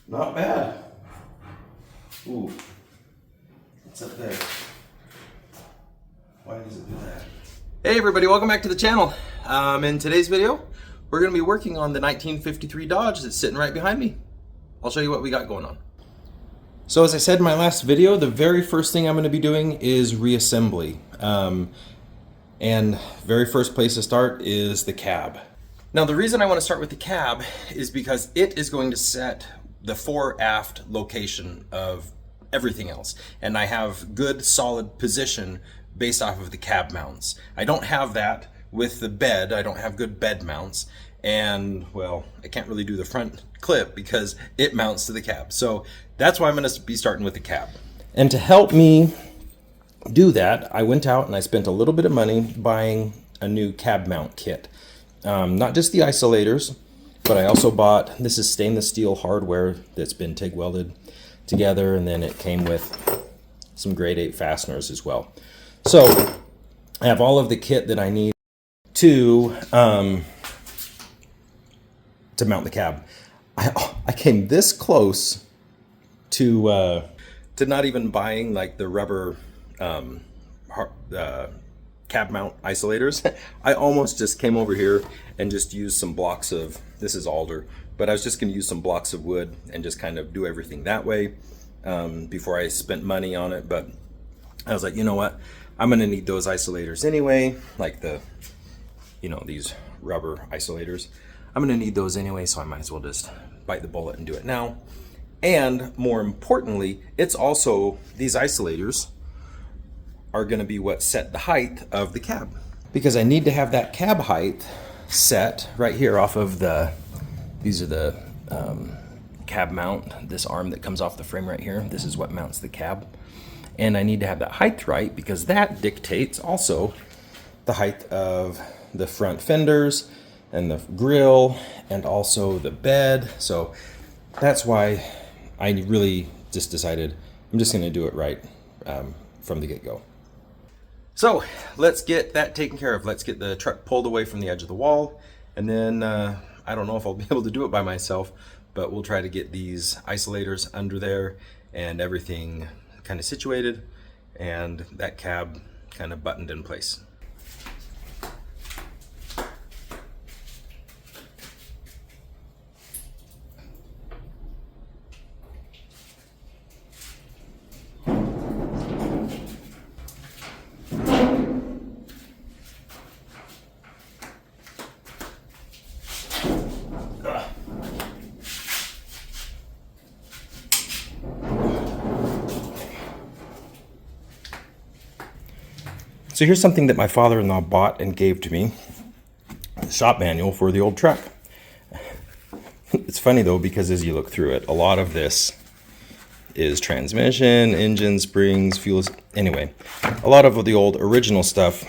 Not bad. Ooh. What's up there? Why does it do that? Hey everybody, welcome back to the channel. In today's video, we're going to be working on the 1953 Dodge that's sitting right behind me. I'll show you what we got going on. So as I said in my last video, the very first thing I'm going to be doing is reassembly. And very first place to start is the cab. Now the reason I want to start with the cab is because it is going to set the fore aft location of everything else. And I have good solid position based off of the cab mounts. I don't have that with the bed. I don't have good bed mounts. And well, I can't really do the front clip because it mounts to the cab. So that's why I'm going to be starting with the cab. And to help me do that, I went out and I spent a little bit of money buying a new cab mount kit. Not just the isolators, but I also bought, this is stainless steel hardware that's been TIG welded together, and then it came with some grade 8 fasteners as well. So I have all of the kit that I need to mount the cab. I came this close to not even buying like the rubber cab mount isolators. I almost just came over here and just used some blocks of, this is alder, but I was just going to use some blocks of wood and just kind of do everything that way before I spent money on it. But I was like, you know what, I'm going to need those isolators anyway, like the, you know, these rubber isolators. I'm going to need those anyway, so I might as well just bite the bullet and do it now. And more importantly, it's also, these isolators are going to be what set the height of the cab, because I need to have that cab height set right here off of the, these are the cab mount, this arm that comes off the frame right here. This is what mounts the cab. And I need to have that height right because that dictates also the height of the front fenders and the grille and also the bed. So that's why I really just decided I'm just going to do it right from the get-go. So let's get that taken care of. Let's get the truck pulled away from the edge of the wall, and then I don't know if I'll be able to do it by myself, but we'll try to get these isolators under there and everything kind of situated and that cab kind of buttoned in place. So here's something that my father-in-law bought and gave to me, the shop manual for the old truck. It's funny though, because as you look through it, a lot of this is transmission, engine, springs, fuels. Anyway, a lot of the old original stuff,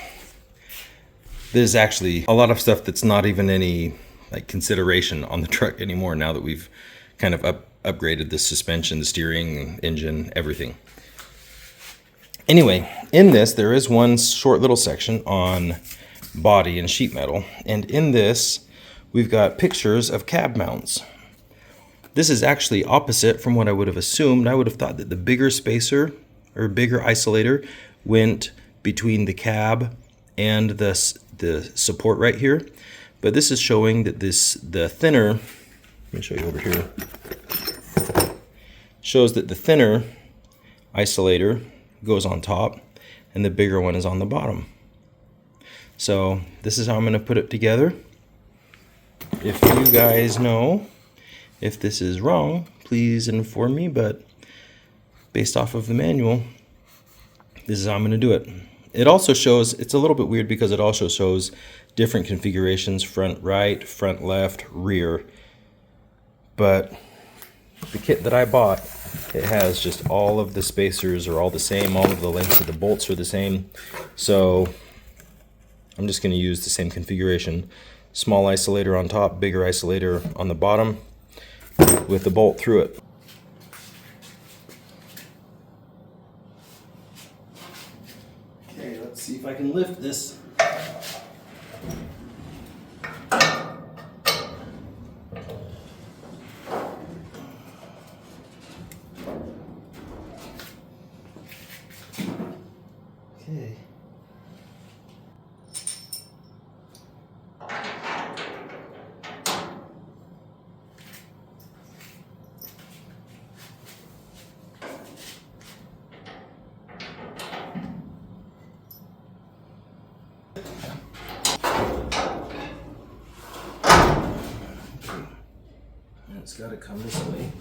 there's actually a lot of stuff that's not even any like consideration on the truck anymore now that we've kind of upgraded the suspension, the steering, engine, everything. Anyway, in this, there is one short little section on body and sheet metal. And in this, we've got pictures of cab mounts. This is actually opposite from what I would have assumed. I would have thought that the bigger spacer or bigger isolator went between the cab and the support right here. But this is showing that the thinner, let me show you over here, shows that the thinner isolator goes on top and the bigger one is on the bottom. So this is how I'm going to put it together. If you guys know if this is wrong, please inform me, but based off of the manual, this is how I'm going to do it. It also shows, it's a little bit weird because it also shows different configurations, front right, front left, rear. But the kit that I bought, it has just all of the spacers are all the same, all of the lengths of the bolts are the same. So I'm just going to use the same configuration. Small isolator on top, bigger isolator on the bottom with the bolt through it. Okay, let's see if I can lift this. it's got to come this way.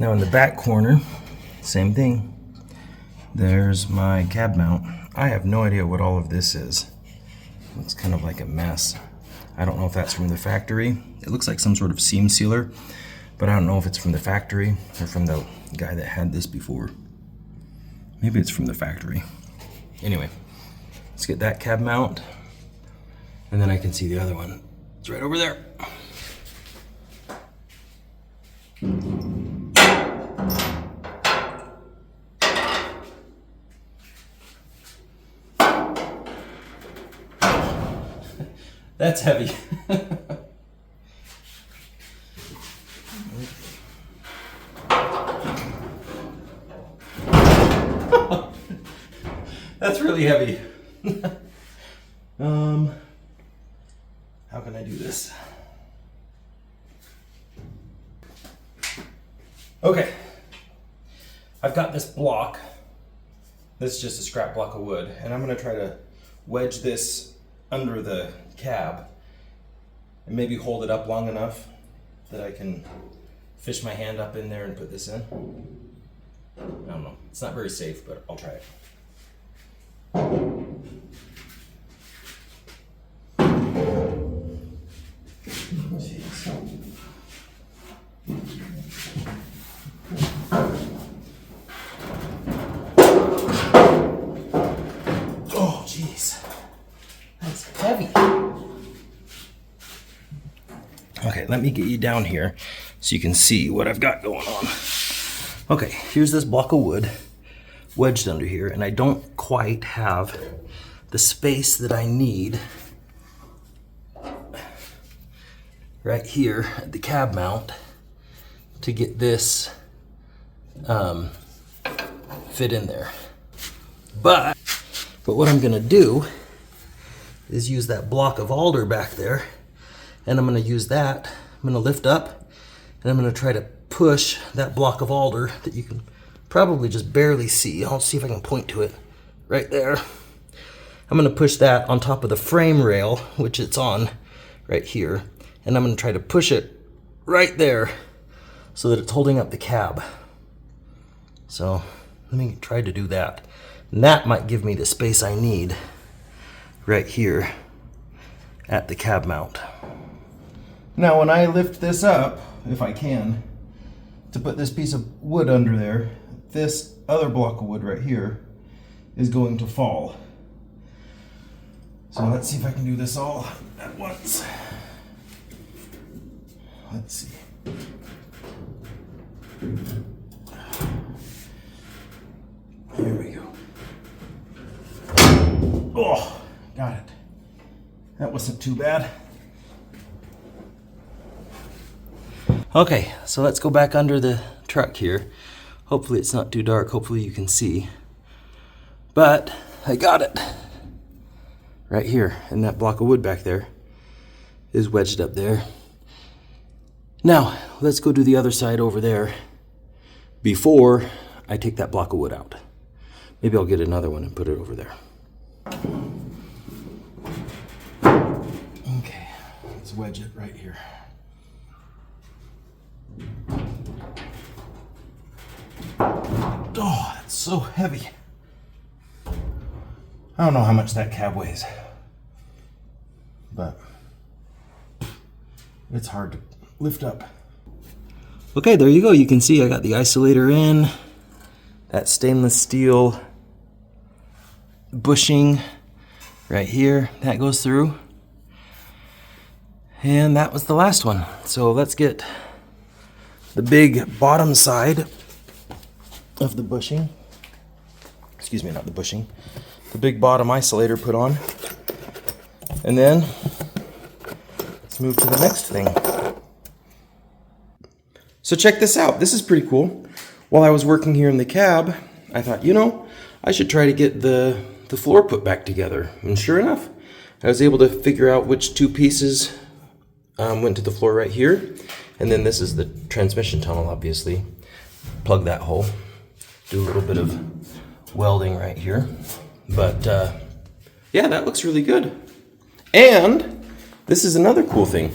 Now in the back corner, same thing. There's my cab mount. I have no idea what all of this is. It's kind of like a mess. I don't know if that's from the factory. It looks like some sort of seam sealer, but I don't know if it's from the factory or from the guy that had this before. Maybe it's from the factory. Anyway, let's get that cab mount, and then I can see the other one. It's right over there. That's heavy. That's really heavy. How can I do this? Okay. I've got this block. This is just a scrap block of wood, and I'm gonna try to wedge this under the cab and maybe hold it up long enough that I can fish my hand up in there and put this in. I don't know. It's not very safe, but I'll try it. Jeez. Oh, jeez. That's heavy. Okay, let me get you down here so you can see what I've got going on. Okay, here's this block of wood wedged under here, and I don't quite have the space that I need right here at the cab mount to get this fit in there. But what I'm gonna do is use that block of alder back there, and I'm gonna use that. I'm gonna lift up, and I'm gonna try to push that block of alder that you can probably just barely see. I'll see if I can point to it right there. I'm gonna push that on top of the frame rail, which it's on right here, and I'm gonna try to push it right there so that it's holding up the cab. So let me try to do that. And that might give me the space I need right here at the cab mount. Now when I lift this up, if I can, to put this piece of wood under there, this other block of wood right here is going to fall. So let's see if I can do this all at once. Let's see. Here we go. Oh, got it. That wasn't too bad. Okay, so let's go back under the truck here. Hopefully it's not too dark. Hopefully you can see. But I got it. Right here, and that block of wood back there is wedged up there. Now, let's go do the other side over there before I take that block of wood out. Maybe I'll get another one and put it over there. Okay, let's wedge it right here. Oh, that's so heavy. I don't know how much that cab weighs, but it's hard to lift up. Okay, there you go. You can see I got the isolator in, that stainless steel bushing right here, that goes through. And that was the last one. So let's get the big bottom side of the bushing. Excuse me, not the bushing. The big bottom isolator put on. And then let's move to the next thing. So check this out. This is pretty cool. While I was working here in the cab, I thought, I should try to get the floor put back together. And sure enough, I was able to figure out which two pieces went to the floor right here. And then this is the transmission tunnel, obviously. Plug that hole. Do a little bit of welding right here. But yeah, that looks really good. And this is another cool thing.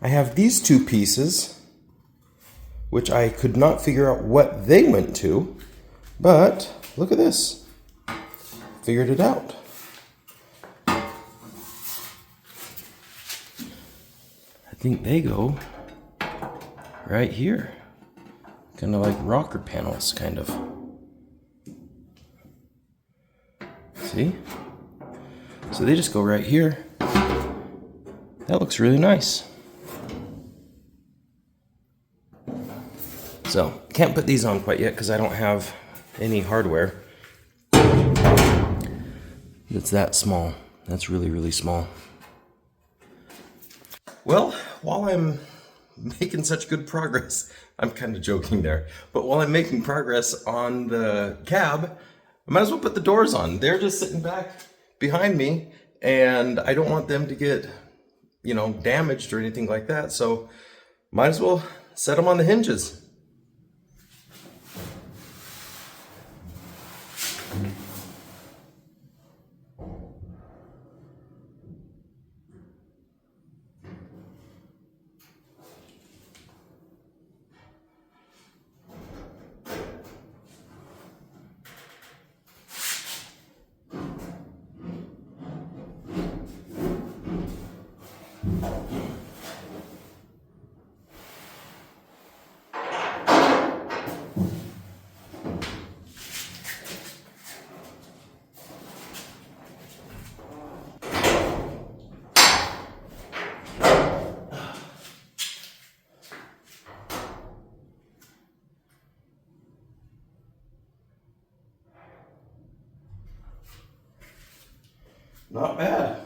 I have these two pieces, which I could not figure out what they went to, but look at this. Figured it out. I think they go right here. Kind of like rocker panels, kind of. See? So they just go right here. That looks really nice. So, can't put these on quite yet because I don't have any hardware. It's that small. That's really, really small. Well, while I'm making such good progress, I'm kind of joking there, but while I'm making progress on the cab, I might as well put the doors on. They're just sitting back behind me, and I don't want them to get, damaged or anything like that, so might as well set them on the hinges. Not bad.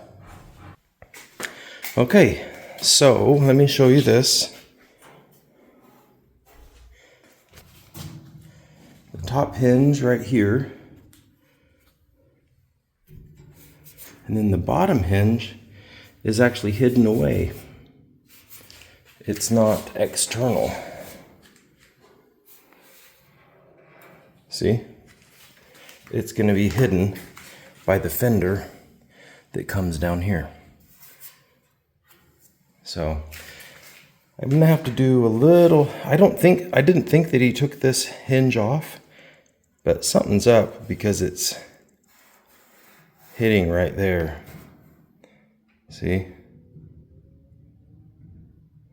Okay, so let me show you this. The top hinge right here. And then the bottom hinge is actually hidden away. It's not external. See? It's going to be hidden by the fender that comes down here. So I'm gonna have to do a little, I didn't think that he took this hinge off, but something's up because it's hitting right there. See?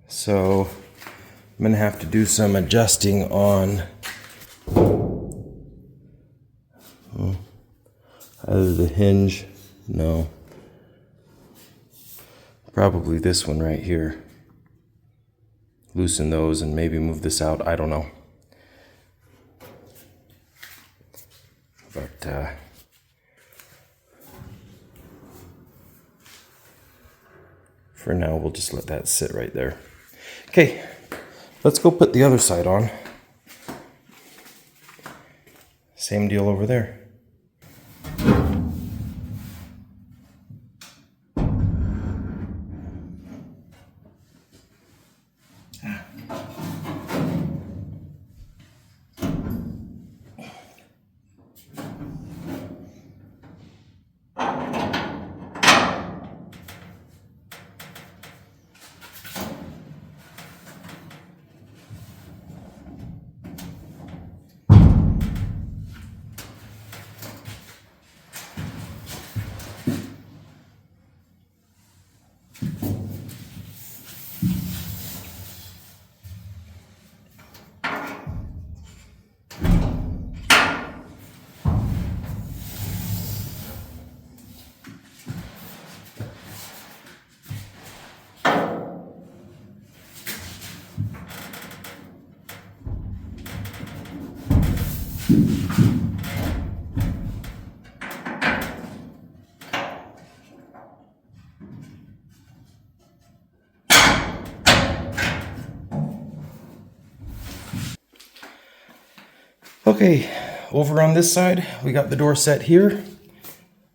So I'm gonna have to do some adjusting on either the hinge, no. Probably this one right here. Loosen those and maybe move this out. I don't know. But for now, we'll just let that sit right there. Okay, let's go put the other side on. Same deal over there. Okay, over on this side, we got the door set here,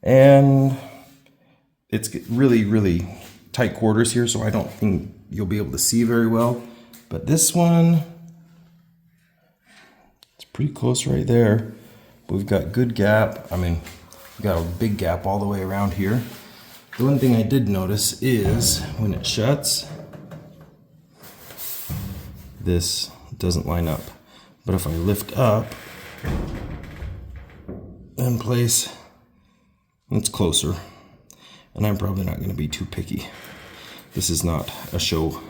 and it's really, really tight quarters here, so I don't think you'll be able to see very well. But this one, it's pretty close right there. We've got good gap. I mean, we've got a big gap all the way around here. The one thing I did notice is when it shuts, this doesn't line up. But if I lift up and place, it's closer. And I'm probably not going to be too picky. This is not a show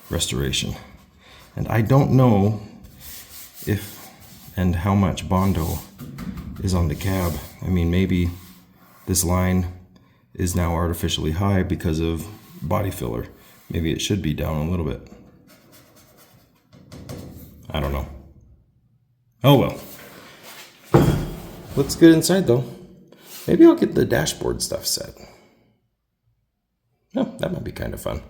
restoration. And I don't know if and how much Bondo is on the cab. I mean, maybe this line is now artificially high because of body filler. Maybe it should be down a little bit. I don't know. Oh well. Looks good inside though. Maybe I'll get the dashboard stuff set. Oh, that might be kind of fun.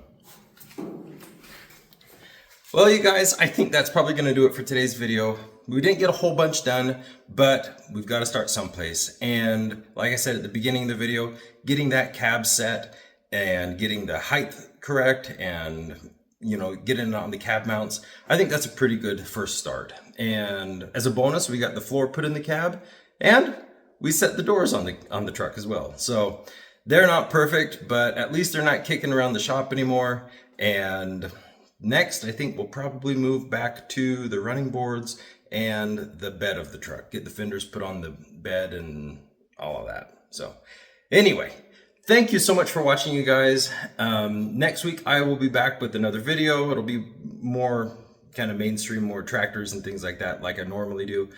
Well, you guys, I think that's probably going to do it for today's video. We didn't get a whole bunch done, but we've got to start someplace. And like I said at the beginning of the video, getting that cab set and getting the height correct and, you know, getting it on the cab mounts, I think that's a pretty good first start. And as a bonus, we got the floor put in the cab and we set the doors on the truck as well. So they're not perfect, but at least they're not kicking around the shop anymore. And next, I think we'll probably move back to the running boards and the bed of the truck. Get the fenders put on the bed and all of that. So anyway, thank you so much for watching, you guys. Next week, I will be back with another video. It'll be more kind of mainstream, more tractors and things like that, like I normally do.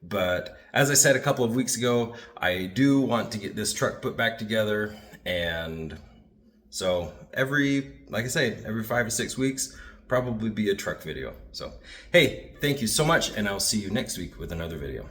But as I said a couple of weeks ago, I do want to get this truck put back together. And so like I say, every 5 to 6 weeks, probably be a truck video. So, hey, thank you so much, and I'll see you next week with another video.